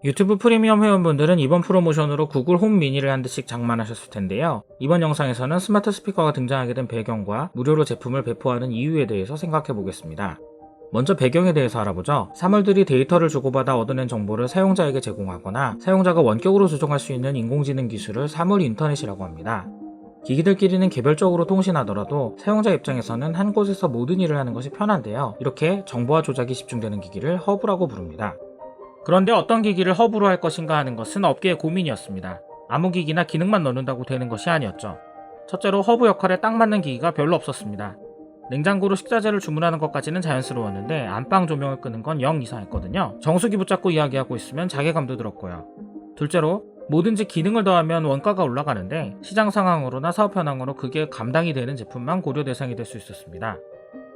유튜브 프리미엄 회원분들은 이번 프로모션으로 구글 홈 미니를 한 대씩 장만하셨을 텐데요. 이번 영상에서는 스마트 스피커가 등장하게 된 배경과 무료로 제품을 배포하는 이유에 대해서 생각해 보겠습니다. 먼저 배경에 대해서 알아보죠. 사물들이 데이터를 주고받아 얻어낸 정보를 사용자에게 제공하거나 사용자가 원격으로 조종할 수 있는 인공지능 기술을 사물 인터넷이라고 합니다. 기기들끼리는 개별적으로 통신하더라도 사용자 입장에서는 한 곳에서 모든 일을 하는 것이 편한데요. 이렇게 정보와 조작이 집중되는 기기를 허브라고 부릅니다. 그런데 어떤 기기를 허브로 할 것인가 하는 것은 업계의 고민이었습니다. 아무 기기나 기능만 넣는다고 되는 것이 아니었죠. 첫째로 허브 역할에 딱 맞는 기기가 별로 없었습니다. 냉장고로 식자재를 주문하는 것까지는 자연스러웠는데 안방 조명을 끄는 건 영 이상했거든요. 정수기 붙잡고 이야기하고 있으면 자괴감도 들었고요. 둘째로 뭐든지 기능을 더하면 원가가 올라가는데 시장 상황으로나 사업 현황으로 그게 감당이 되는 제품만 고려 대상이 될 수 있었습니다.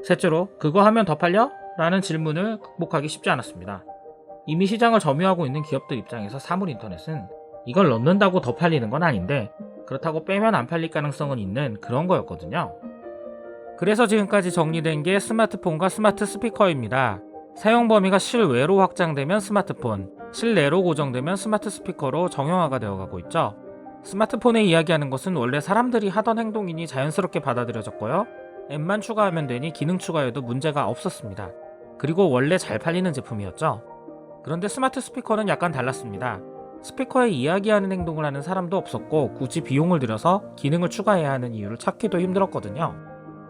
셋째로 그거 하면 더 팔려? 라는 질문을 극복하기 쉽지 않았습니다. 이미 시장을 점유하고 있는 기업들 입장에서 사물 인터넷은 이걸 넣는다고 더 팔리는 건 아닌데 그렇다고 빼면 안 팔릴 가능성은 있는 그런 거였거든요. 그래서 지금까지 정리된 게 스마트폰과 스마트 스피커입니다. 사용 범위가 실외로 확장되면 스마트폰, 실내로 고정되면 스마트 스피커로 정형화가 되어가고 있죠. 스마트폰에 이야기하는 것은 원래 사람들이 하던 행동이니 자연스럽게 받아들여졌고요. 앱만 추가하면 되니 기능 추가에도 문제가 없었습니다. 그리고 원래 잘 팔리는 제품이었죠. 그런데 스마트 스피커는 약간 달랐습니다. 스피커에 이야기하는 행동을 하는 사람도 없었고 굳이 비용을 들여서 기능을 추가해야 하는 이유를 찾기도 힘들었거든요.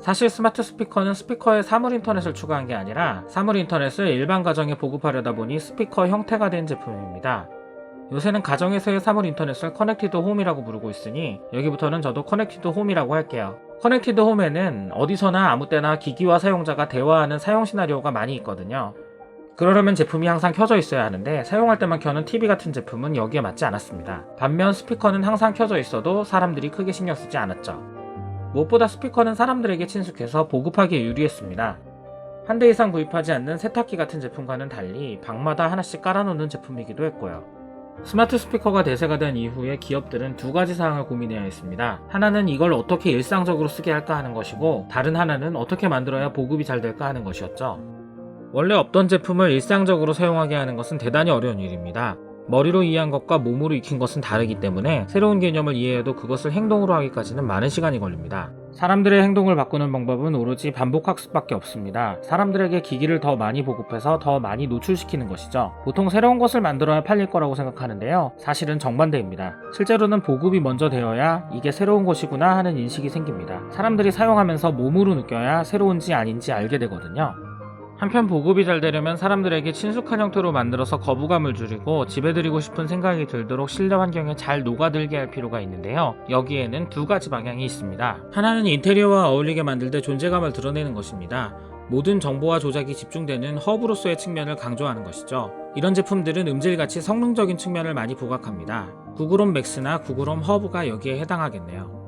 사실 스마트 스피커는 스피커에 사물 인터넷을 추가한 게 아니라 사물 인터넷을 일반 가정에 보급하려다 보니 스피커 형태가 된 제품입니다. 요새는 가정에서의 사물 인터넷을 커넥티드 홈이라고 부르고 있으니 여기부터는 저도 커넥티드 홈이라고 할게요. 커넥티드 홈에는 어디서나 아무 때나 기기와 사용자가 대화하는 사용 시나리오가 많이 있거든요. 그러려면 제품이 항상 켜져 있어야 하는데 사용할 때만 켜는 TV 같은 제품은 여기에 맞지 않았습니다. 반면 스피커는 항상 켜져 있어도 사람들이 크게 신경 쓰지 않았죠. 무엇보다 스피커는 사람들에게 친숙해서 보급하기에 유리했습니다. 한 대 이상 구입하지 않는 세탁기 같은 제품과는 달리 방마다 하나씩 깔아놓는 제품이기도 했고요. 스마트 스피커가 대세가 된 이후에 기업들은 두 가지 사항을 고민해야 했습니다. 하나는 이걸 어떻게 일상적으로 쓰게 할까 하는 것이고 다른 하나는 어떻게 만들어야 보급이 잘 될까 하는 것이었죠. 원래 없던 제품을 일상적으로 사용하게 하는 것은 대단히 어려운 일입니다. 머리로 이해한 것과 몸으로 익힌 것은 다르기 때문에 새로운 개념을 이해해도 그것을 행동으로 하기까지는 많은 시간이 걸립니다. 사람들의 행동을 바꾸는 방법은 오로지 반복학습밖에 없습니다. 사람들에게 기기를 더 많이 보급해서 더 많이 노출시키는 것이죠. 보통 새로운 것을 만들어야 팔릴 거라고 생각하는데요. 사실은 정반대입니다. 실제로는 보급이 먼저 되어야 이게 새로운 것이구나 하는 인식이 생깁니다. 사람들이 사용하면서 몸으로 느껴야 새로운지 아닌지 알게 되거든요. 한편 보급이 잘 되려면 사람들에게 친숙한 형태로 만들어서 거부감을 줄이고 지배드리고 싶은 생각이 들도록 실내 환경에 잘 녹아들게 할 필요가 있는데요. 여기에는 두 가지 방향이 있습니다. 하나는 인테리어와 어울리게 만들 때 존재감을 드러내는 것입니다. 모든 정보와 조작이 집중되는 허브로서의 측면을 강조하는 것이죠. 이런 제품들은 음질같이 성능적인 측면을 많이 부각합니다. 구글홈 맥스나 구글홈 허브가 여기에 해당하겠네요.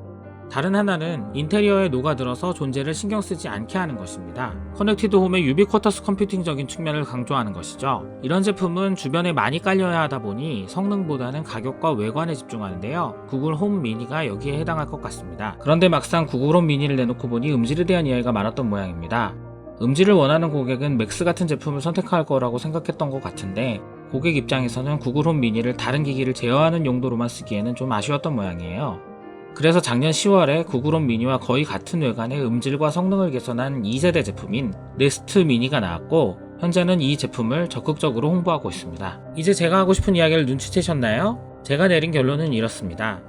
다른 하나는 인테리어에 녹아들어서 존재를 신경 쓰지 않게 하는 것입니다. 커넥티드 홈의 유비쿼터스 컴퓨팅적인 측면을 강조하는 것이죠. 이런 제품은 주변에 많이 깔려야 하다 보니 성능보다는 가격과 외관에 집중하는데요. 구글 홈 미니가 여기에 해당할 것 같습니다. 그런데 막상 구글 홈 미니를 내놓고 보니 음질에 대한 이야기가 많았던 모양입니다. 음질을 원하는 고객은 맥스 같은 제품을 선택할 거라고 생각했던 것 같은데 고객 입장에서는 구글 홈 미니를 다른 기기를 제어하는 용도로만 쓰기에는 좀 아쉬웠던 모양이에요. 그래서 작년 10월에 구글홈 미니와 거의 같은 외관의 음질과 성능을 개선한 2세대 제품인 네스트 미니가 나왔고 현재는 이 제품을 적극적으로 홍보하고 있습니다. 이제 제가 하고 싶은 이야기를 눈치채셨나요? 제가 내린 결론은 이렇습니다.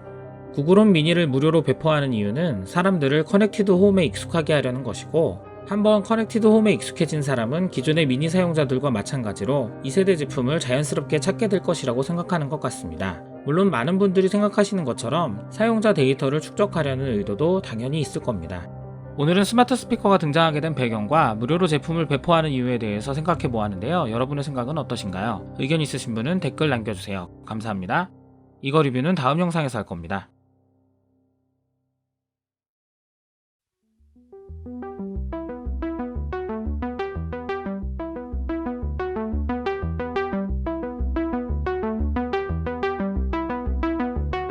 구글홈 미니를 무료로 배포하는 이유는 사람들을 커넥티드 홈에 익숙하게 하려는 것이고 한번 커넥티드 홈에 익숙해진 사람은 기존의 미니 사용자들과 마찬가지로 2세대 제품을 자연스럽게 찾게 될 것이라고 생각하는 것 같습니다. 물론 많은 분들이 생각하시는 것처럼 사용자 데이터를 축적하려는 의도도 당연히 있을 겁니다. 오늘은 스마트 스피커가 등장하게 된 배경과 무료로 제품을 배포하는 이유에 대해서 생각해 보았는데요. 여러분의 생각은 어떠신가요? 의견 있으신 분은 댓글 남겨주세요. 감사합니다. 이거 리뷰는 다음 영상에서 할 겁니다.